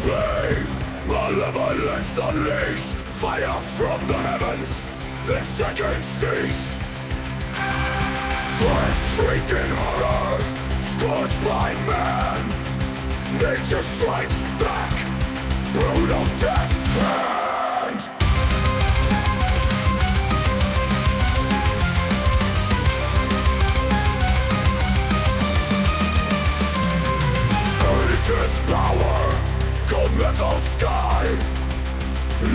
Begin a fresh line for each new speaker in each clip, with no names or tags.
flame, malevolence unleashed, fire from the heavens, this decade ceased. For its freaking horror, scorched by man, nature strikes back, brutal death's hand. Earth's power, cold metal sky,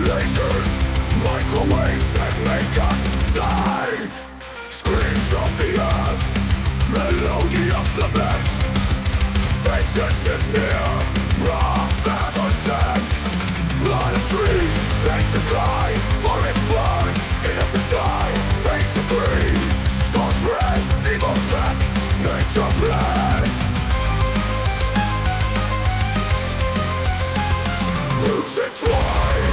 lasers, microwaves that make us die. Screams of the earth, melodious lament. Vengeance is near, wrath that unsent. Blood of trees, nature's cry, forests burn, innocents die, paints of green, storms red, evil death, nature bled. Roots entwine,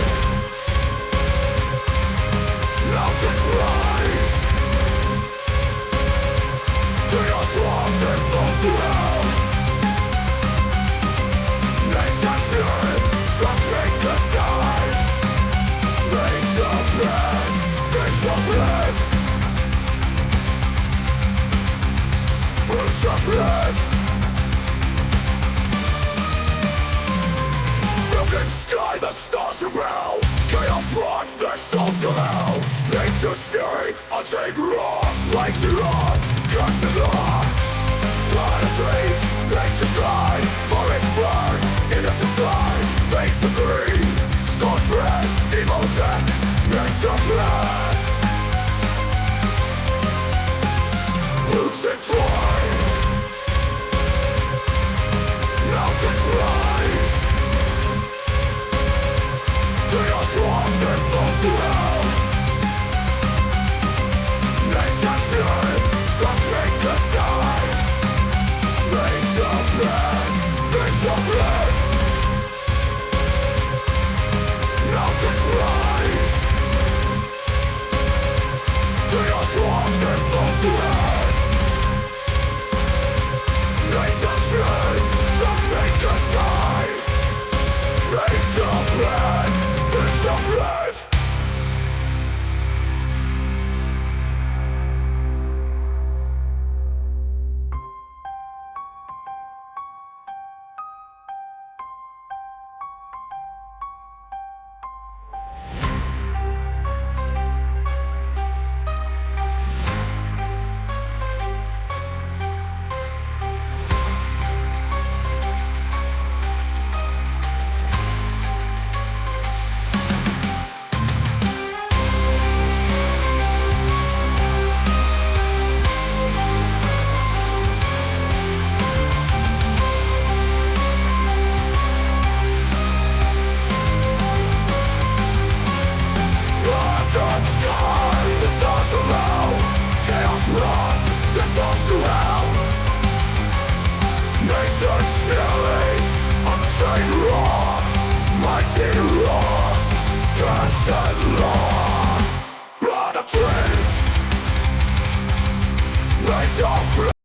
mountains rise, chaos walk their souls to hell. Nature's fury that make us die. Rains of blood, veins of blood, roots of blood. Broken sky, the stars rebel. Chaos rot their souls to hell. Nature's fury, unchained roar, like to us, cursed law. Blood of trees, nature's cry, forests burn, innocents die, veins of green, scorched red, evil death, nature blood. Roots entwine, mountains rise. Chaos walk their souls to hell. Nature's fury that make us die. Rains of blood, veins of blood. Mountains rise. Chaos walk their souls to hell. Nature's fury that make us die. Rains of blood, veins of blood. Nature's fury, unchained roar, mighty roars, constant law. Blood of trees, veins of blood.